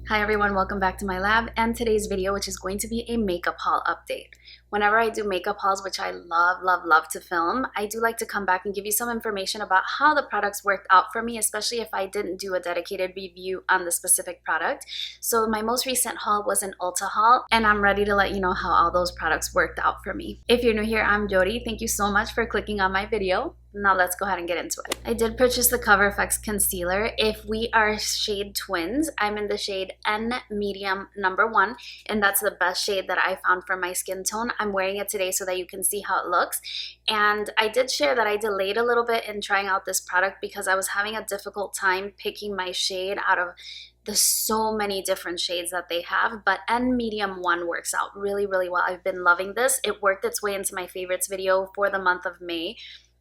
Hi everyone, welcome back to my lab and today's video, which is going to be a makeup haul update. Whenever I do makeup hauls, which I love to film, I do like to come back and give you some information about how the products worked out for me, especially if I didn't do a dedicated review on the specific product. So my most recent haul was an Ulta haul, and I'm ready to let you know how all those products worked out for me. If you're new here, I'm Yori. Thank you so much for clicking on my video. Now let's go ahead and get into it. I did purchase the Cover FX concealer. If we are shade twins, I'm in the shade N medium number 1, and that's the best shade that I found for my skin tone. I'm wearing it today so that you can see how it looks. And I did share that I delayed a little bit in trying out this product because I was having a difficult time picking my shade out of the so many different shades that they have, but N medium 1 works out really well. I've been loving this. It worked its way into my favorites video for the month of May,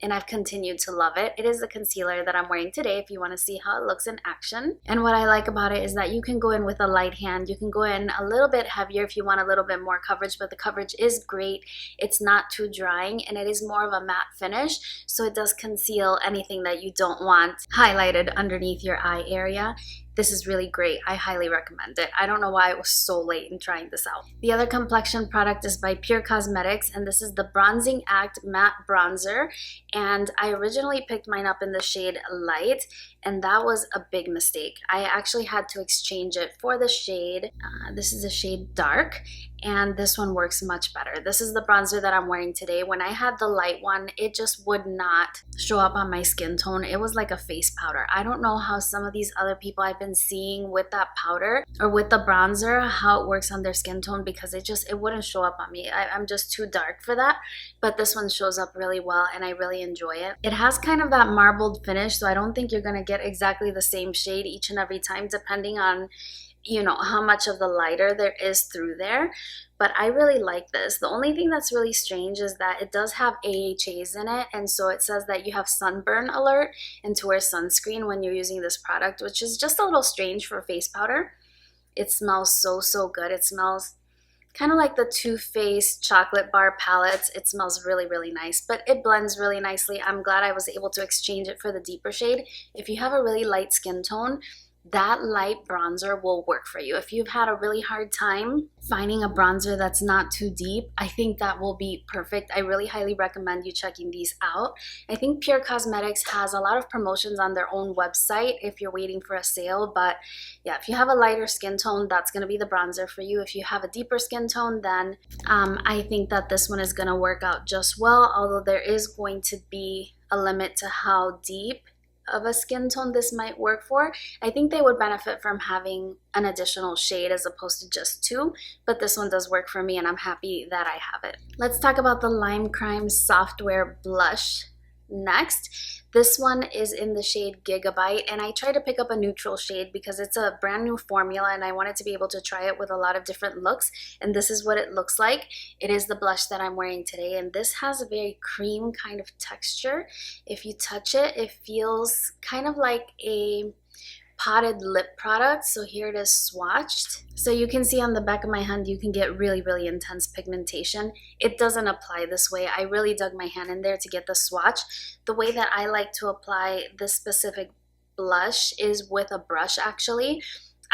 and I've continued to love it. It is the concealer that I'm wearing today if you want to see how it looks in action. And what I like about it is that you can go in with a light hand. You can go in a little bit heavier if you want a little bit more coverage, but the coverage is great. It's not too drying, and it is more of a matte finish, so it does conceal anything that you don't want highlighted underneath your eye area. This is really great. I highly recommend it. I don't know why I was so late in trying this out. The other complexion product is by Pure Cosmetics, and this is the Bronzing Act Matte Bronzer. And I originally picked mine up in the shade Light, and that was a big mistake. I actually had to exchange it for the shade, this is a shade Dark, and this one works much better. This is the bronzer that I'm wearing today. When I had the light one, it just would not show up on my skin tone. It was like a face powder. I don't know how some of these other people I've been seeing with that powder or with the bronzer, how it works on their skin tone, because it wouldn't show up on me. I'm just too dark for that, but this one shows up really well and I really enjoy it. It has kind of that marbled finish, so I don't think you're gonna get exactly the same shade each and every time, depending on how much of the lighter there is through there. But I really like this. The only thing that's really strange is that it does have AHAs in it, and so it says that you have sunburn alert and to wear sunscreen when you're using this product, which is just a little strange for face powder. It smells so good. It smells kind of like the Too Faced chocolate bar palettes. It smells really nice, but it blends really nicely. I'm glad I was able to exchange it for the deeper shade. If you have a really light skin tone, that light bronzer will work for you. If you've had a really hard time finding a bronzer that's not too deep, I think that will be perfect. I really highly recommend you checking these out. I think Pure Cosmetics has a lot of promotions on their own website if you're waiting for a sale, but yeah, if you have a lighter skin tone, that's going to be the bronzer for you. If you have a deeper skin tone, then I think that this one is going to work out just well, although there is going to be a limit to how deep of a skin tone this might work for. I think they would benefit from having an additional shade as opposed to just 2, but this one does work for me and I'm happy that I have it. Let's talk about the Lime Crime Softwear Blush next. This one is in the shade Gigabyte, and I tried to pick up a neutral shade because it's a brand new formula and I wanted to be able to try it with a lot of different looks, and this is what it looks like. It is the blush that I'm wearing today, and this has a very cream kind of texture. If you touch it, it feels kind of like a potted lip product. So here it is swatched. So you can see on the back of my hand, you can get really intense pigmentation. It doesn't apply this way. I really dug my hand in there to get the swatch. The way that I like to apply this specific blush is with a brush actually.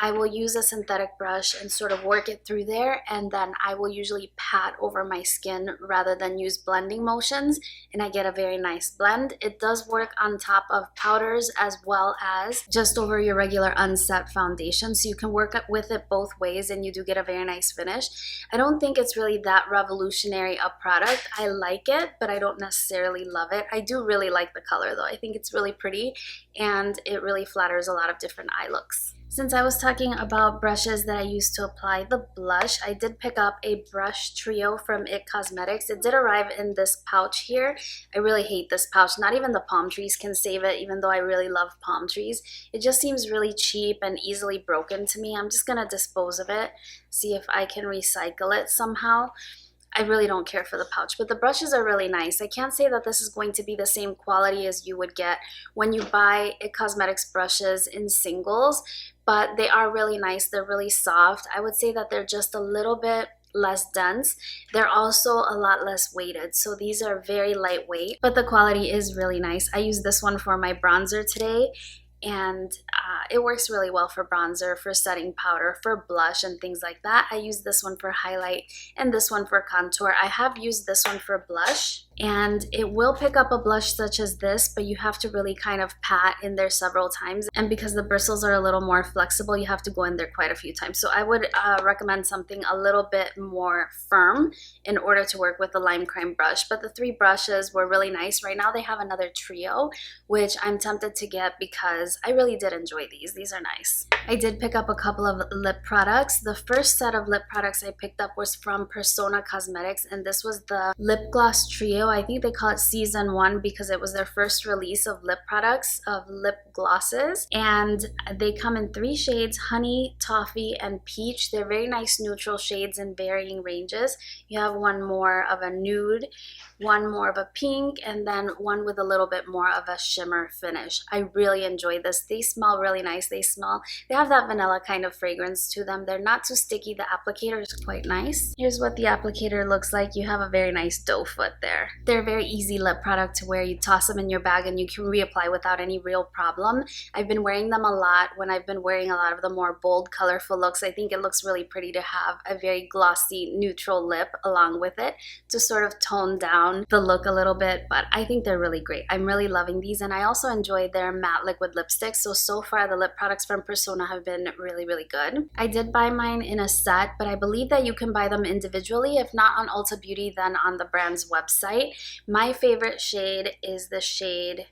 I will use a synthetic brush and sort of work it through there, and then I will usually pat over my skin rather than use blending motions, and I get a very nice blend. It does work on top of powders as well as just over your regular unset foundation, so you can work with it both ways and you do get a very nice finish. I don't think it's really that revolutionary a product. I like it, but I don't necessarily love it. I do really like the color though. I think it's really pretty and it really flatters a lot of different eye looks. Since I was talking about brushes that I use to apply the blush, I did pick up a brush trio from IT Cosmetics. It did arrive in this pouch here. I really hate this pouch. Not even the palm trees can save it, even though I really love palm trees. It just seems really cheap and easily broken to me. I'm just gonna dispose of it, see if I can recycle it somehow. I really don't care for the pouch, but the brushes are really nice. I can't say that this is going to be the same quality as you would get when you buy IT Cosmetics brushes in singles, but they are really nice. They're really soft. I would say that they're just a little bit less dense. They're also a lot less weighted, so these are very lightweight, but the quality is really nice. I use this one for my bronzer today, and it works really well for bronzer, for setting powder, for blush and things like that. I use this one for highlight and this one for contour. I have used this one for blush, and it will pick up a blush such as this, but you have to really kind of pat in there several times, and because the bristles are a little more flexible, you have to go in there quite a few times. So I would recommend something a little bit more firm in order to work with the lime crime brush. But the 3 brushes were really nice. Right now they have another trio, which I'm tempted to get because I really did enjoy these. These are nice. I did pick up a couple of lip products. The first set of lip products I picked up was from Persona Cosmetics, and this was the lip gloss trio. I think they call it season 1 because it was their first release of lip products, of lip glosses, and they come in 3 shades: honey, toffee, and peach. They're very nice neutral shades in varying ranges. You have one more of a nude, one more of a pink, and then one with a little bit more of a shimmer finish. I really enjoy this. They smell really nice. They have that vanilla kind of fragrance to them. They're not too sticky. The applicator is quite nice. Here's what the applicator looks like. You have a very nice doe foot there. They're a very easy lip product to wear. You toss them in your bag and you can reapply without any real problem. I've been wearing them a lot when I've been wearing a lot of the more bold, colorful looks. I think it looks really pretty to have a very glossy, neutral lip along with it to sort of tone down the look a little bit, but I think they're really great. I'm really loving these, and I also enjoy their matte liquid lipsticks. So far the lip products from Persona have been really, really good. I did buy mine in a set, but I believe that you can buy them individually. If not on Ulta Beauty, then on the brand's website. My favorite shade is the shade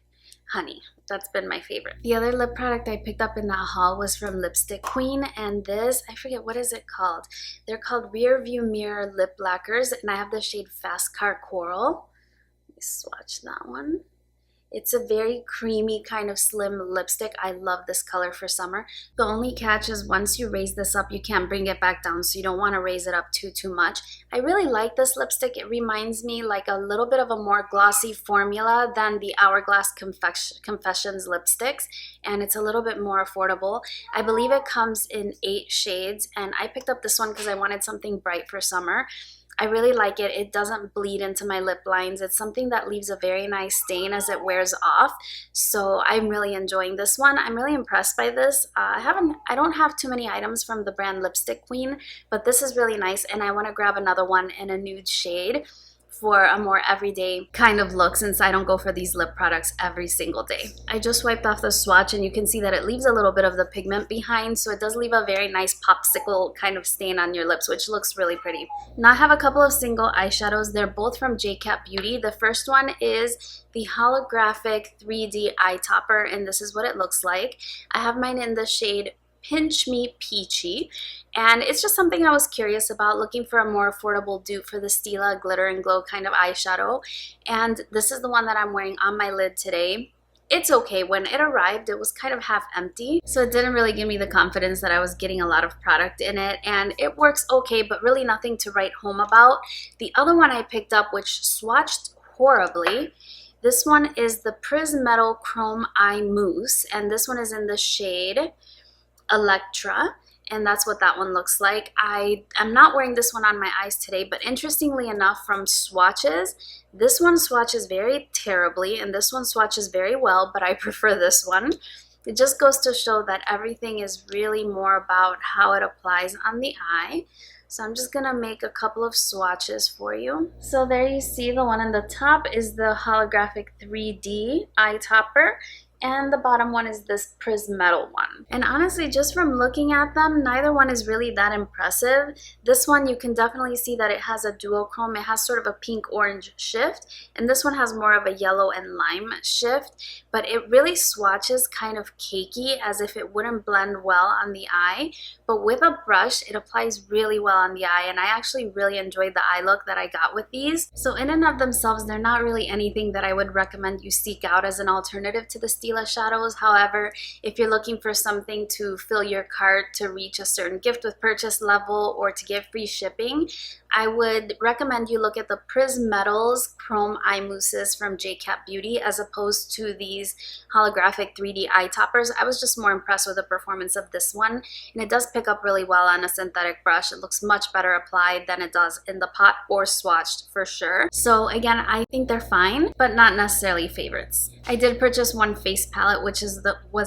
Honey. That's been my favorite. The other lip product I picked up in that haul was from Lipstick Queen, and this, I forget, what is it called? They're called Rear View Mirror Lip Lacquers, and I have the shade Fast Car Coral. Let me swatch that one. It's a very creamy kind of slim lipstick. I love this color for summer. The only catch is once you raise this up, you can't bring it back down, so you don't want to raise it up too much. I really like this lipstick. It reminds me like a little bit of a more glossy formula than the Hourglass Confessions lipsticks, and it's a little bit more affordable. I believe it comes in 8 shades, and I picked up this one because I wanted something bright for summer. I really like it. It doesn't bleed into my lip lines. It's something that leaves a very nice stain as it wears off. So I'm really enjoying this one. I'm really impressed by this. I don't have too many items from the brand Lipstick Queen, but this is really nice, and I want to grab another one in a nude shade for a more everyday kind of look, since I don't go for these lip products every single day. I just wiped off the swatch, and you can see that it leaves a little bit of the pigment behind, so it does leave a very nice popsicle kind of stain on your lips, which looks really pretty. Now I have a couple of single eyeshadows. They're both from JCat Beauty. The first one is the holographic 3D eye topper, and this is what it looks like. I have mine in the shade Pinch Me Peachy, and it's just something I was curious about, looking for a more affordable dupe for the Stila Glitter and Glow kind of eyeshadow, and this is the one that I'm wearing on my lid today. It's okay. When it arrived, it was kind of half empty, so it didn't really give me the confidence that I was getting a lot of product in it, and it works okay, but really nothing to write home about. The other one I picked up, which swatched horribly, this one is the Prismetal Chrome Eye Mousse, and this one is in the shade Electra, and that's what that one looks like. I am not wearing this one on my eyes today, but interestingly enough, from swatches, this one swatches very terribly and this one swatches very well, but I prefer this one. It just goes to show that everything is really more about how it applies on the eye. So I'm just gonna make a couple of swatches for you. So there you see, the one on the top is the holographic 3D eye topper, and the bottom one is this Prismetal one. And honestly, just from looking at them, neither one is really that impressive. This one, you can definitely see that it has a duochrome. It has sort of a pink-orange shift, and this one has more of a yellow and lime shift, but it really swatches kind of cakey, as if it wouldn't blend well on the eye. But with a brush, it applies really well on the eye, and I actually really enjoyed the eye look that I got with these. So in and of themselves, they're not really anything that I would recommend you seek out as an alternative to the Stila shadows. However, if you're looking for something to fill your cart to reach a certain gift with purchase level or to get free shipping, I would recommend you look at the Prismetals Chrome Eye Mousses from JCat Beauty as opposed to these holographic 3D eye toppers. I was just more impressed with the performance of this one, and it does pick up really well on a synthetic brush. It looks much better applied than it does in the pot or swatched for sure. So again, I think they're fine, but not necessarily favorites. I did purchase one face palette, which was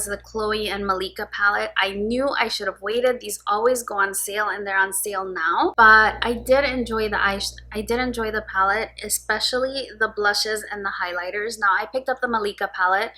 the Chloe and Malika palette. I knew I should have waited. These always go on sale, and they're on sale now. But I did enjoy the palette, especially the blushes and the highlighters. Now I picked up the Malika palette.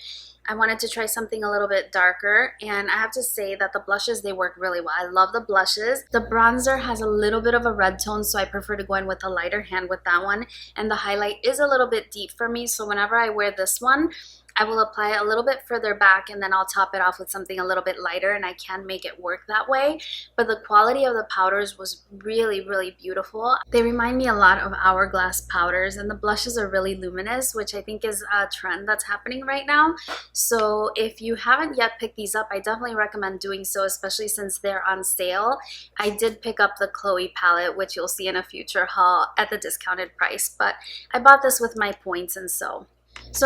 I wanted to try something a little bit darker, and I have to say that the blushes, they work really well. I love the blushes. The bronzer has a little bit of a red tone, so I prefer to go in with a lighter hand with that one. And the highlight is a little bit deep for me, so whenever I wear this one, I will apply it a little bit further back, and then I'll top it off with something a little bit lighter, and I can make it work that way. But the quality of the powders was really, really beautiful. They remind me a lot of Hourglass powders, and the blushes are really luminous, which I think is a trend that's happening right now. So if you haven't yet picked these up, I definitely recommend doing so, especially since they're on sale. I did pick up the Chloe palette, which you'll see in a future haul at the discounted price, but I bought this with my points, and so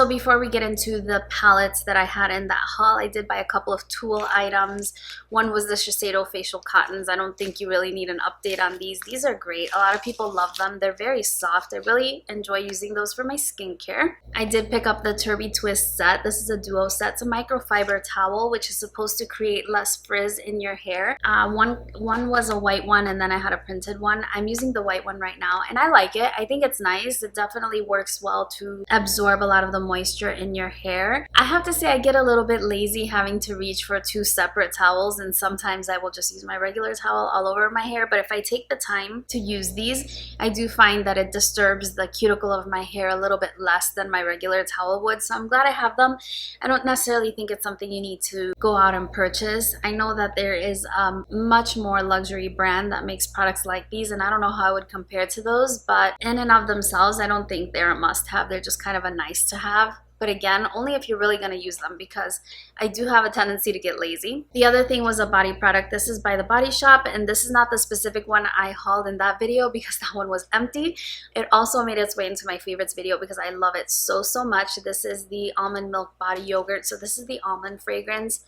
before we get into the palettes that I had in that haul, I did buy a couple of Tool items. One was the Shiseido facial cottons. I don't think you really need an update on these. These are great. A lot of people love them. They're very soft. I really enjoy using those for my skincare. I did pick up the Turby Twist set. This is a duo set. It's a microfiber towel, which is supposed to create less frizz in your hair. One was a white one, and then I had a printed one. I'm using the white one right now, and I like it. I think it's nice. It definitely works well to absorb a lot of the moisture in your hair. I have to say I get a little bit lazy having to reach for two separate towels, and sometimes I will just use my regular towel all over my hair. But if I take the time to use these, I do find that it disturbs the cuticle of my hair a little bit less than my regular towel would. So I'm glad I have them. I don't necessarily think it's something you need to go out and purchase. I know that there is a much more luxury brand that makes products like these, and I don't know how I would compare to those, but in and of themselves, I don't think they're a must-have. They're just kind of a nice to have. But again, only if you're really going to use them, because I do have a tendency to get lazy. The other thing was a body product. This is by The Body Shop, and this is not the specific one I hauled in that video because that one was empty. It also made its way into my favorites video because I love it so, so much. This is the almond milk body yogurt. So this is the almond fragrance.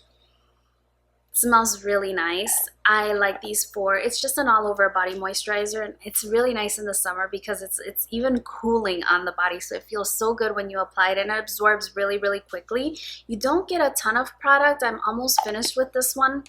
Smells really nice. I like these for, it's just an all over body moisturizer, and it's really nice in the summer because it's even cooling on the body, so it feels so good when you apply it, and it absorbs really, really quickly. You don't get a ton of product. I'm almost finished with this one,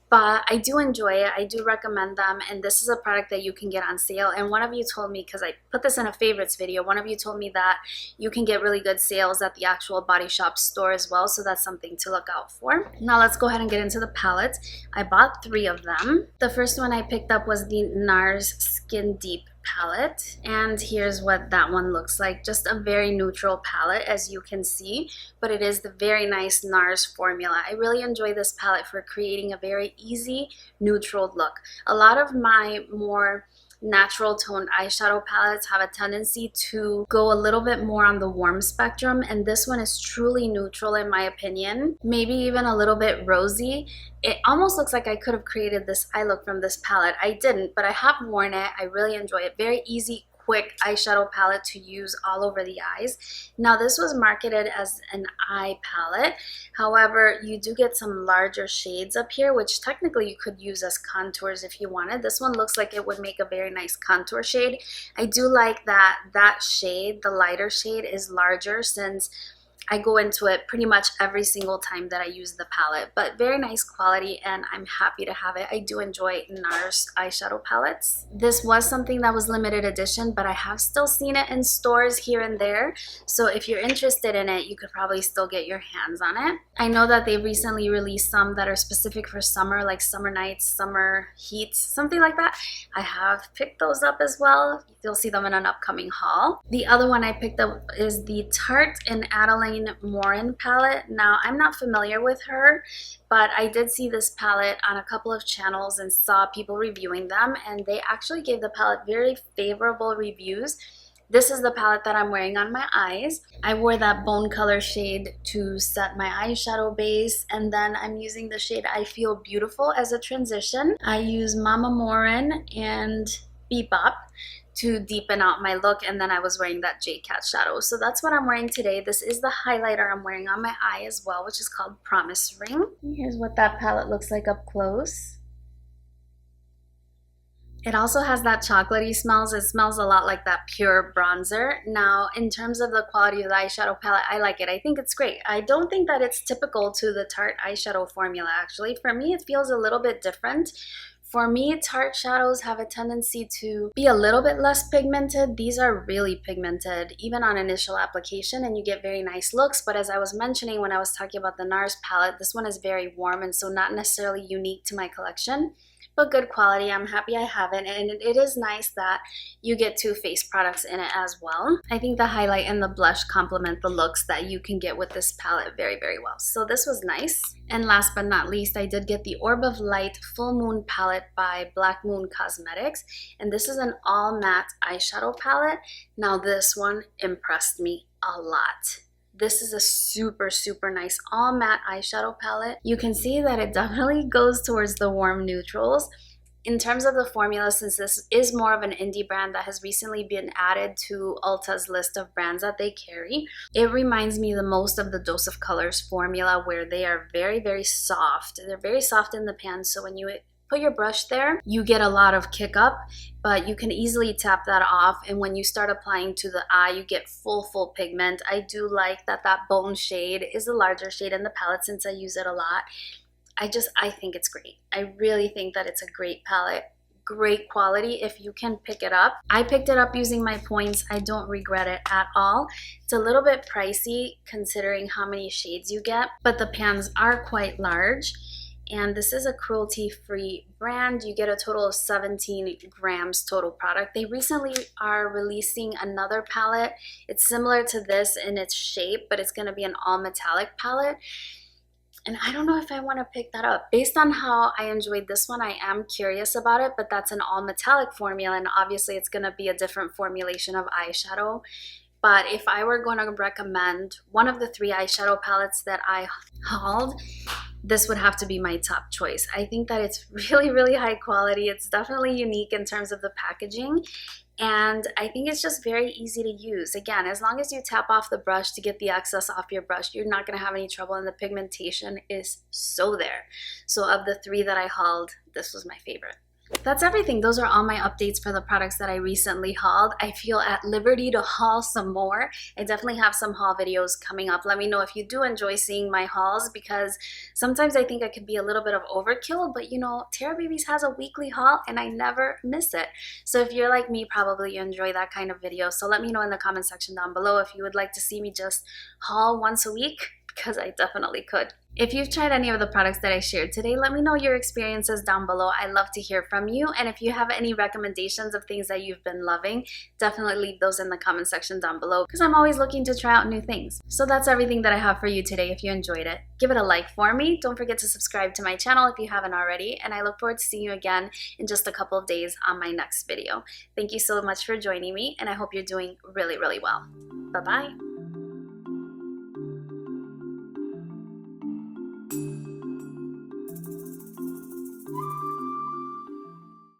but I do enjoy it. I do recommend them, and this is a product that you can get on sale. And one of you told me, because I put this in a favorites video, one of you told me that you can get really good sales at the actual Body Shop store as well, so that's something to look out for. Now let's go ahead and get into the palettes. I bought 3 of them. The first one I picked up was the NARS Skin Deep palette, and here's what that one looks like. Just a very neutral palette, as you can see, but it is the very nice NARS formula. I really enjoy this palette for creating a very easy neutral look. A lot of my more natural toned eyeshadow palettes have a tendency to go a little bit more on the warm spectrum, and this one is truly neutral in my opinion, maybe even a little bit rosy. It almost looks like I could have created this eye look from this palette. I didn't, but I have worn it. I really enjoy it. Very easy, quick eyeshadow palette to use all over the eyes. Now this was marketed as an eye palette. However, you do get some larger shades up here, which technically you could use as contours if you wanted. This one looks like it would make a very nice contour shade. I do like that shade, the lighter shade, is larger, since I go into it pretty much every single time that I use the palette. But very nice quality, and I'm happy to have it. I do enjoy NARS eyeshadow palettes. This was something that was limited edition, but I have still seen it in stores here and there. So if you're interested in it, you could probably still get your hands on it. I know that they recently released some that are specific for summer, like summer nights, summer heat, something like that. I have picked those up as well. You'll see them in an upcoming haul. The other one I picked up is the Tarte and Adeline Morin palette. Now, I'm not familiar with her, but I did see this palette on a couple of channels and saw people reviewing them, and they actually gave the palette very favorable reviews. This is the palette that I'm wearing on my eyes. I wore that bone color shade to set my eyeshadow base, and then I'm using the shade I Feel Beautiful as a transition. I use Mama Morin and Bebop to deepen out my look, and then I was wearing that Jade Cat shadow. So that's what I'm wearing today. This is the highlighter I'm wearing on my eye as well, which is called Promise Ring. Here's what that palette looks like up close. It also has that chocolatey smells. It smells a lot like that pure bronzer. Now, in terms of the quality of the eyeshadow palette, I like it. I think it's great. I don't think that it's typical to the Tarte eyeshadow formula, actually. For me, it feels a little bit different. For me, Tarte shadows have a tendency to be a little bit less pigmented. These are really pigmented, even on initial application, and you get very nice looks. But as I was mentioning when I was talking about the NARS palette, this one is very warm and so not necessarily unique to my collection, but good quality. I'm happy I have it, and it is nice that you get two face products in it as well. I think the highlight and the blush complement the looks that you can get with this palette very, very well. So this was nice. And last but not least, I did get the Orb of Light Full Moon palette by Black Moon Cosmetics, and this is an all matte eyeshadow palette. Now this one impressed me a lot. This is a super, super nice all matte eyeshadow palette. You can see that it definitely goes towards the warm neutrals. In terms of the formula, since this is more of an indie brand that has recently been added to Ulta's list of brands that they carry, it reminds me the most of the Dose of Colors formula, where they are very, very soft. They're very soft in the pan, so when you put your brush there, you get a lot of kick up, but you can easily tap that off, and when you start applying to the eye, you get full pigment. I do like that bone shade is a larger shade in the palette since I use it a lot. I think it's great. I really think that it's a great palette. Great quality if you can pick it up. I picked it up using my points. I don't regret it at all. It's a little bit pricey considering how many shades you get, but the pans are quite large. And this is a cruelty-free brand. You get a total of 17 grams total product. They recently are releasing another palette. It's similar to this in its shape, but it's going to be an all metallic palette. And I don't know if I want to pick that up. Based on how I enjoyed this one, I am curious about it, but that's an all metallic formula, and obviously it's going to be a different formulation of eyeshadow. But if I were going to recommend one of the 3 eyeshadow palettes that I hauled, this would have to be my top choice. I think that it's really, really high quality. It's definitely unique in terms of the packaging. And I think it's just very easy to use. Again, as long as you tap off the brush to get the excess off your brush, you're not going to have any trouble, and the pigmentation is so there. So of the 3 that I hauled, this was my favorite. That's everything. Those are all my updates for the products that I recently hauled. I feel at liberty to haul some more. I definitely have some haul videos coming up. Let me know if you do enjoy seeing my hauls, because sometimes I think I could be a little bit of overkill, but you know, Tara Babies has a weekly haul and I never miss it. So if you're like me, probably you enjoy that kind of video. So let me know in the comment section down below if you would like to see me just haul once a week, because I definitely could. If you've tried any of the products that I shared today, let me know your experiences down below. I love to hear from you. And if you have any recommendations of things that you've been loving, definitely leave those in the comment section down below, because I'm always looking to try out new things. So that's everything that I have for you today. If you enjoyed it, give it a like for me. Don't forget to subscribe to my channel if you haven't already. And I look forward to seeing you again in just a couple of days on my next video. Thank you so much for joining me, and I hope you're doing really, really well. Bye-bye.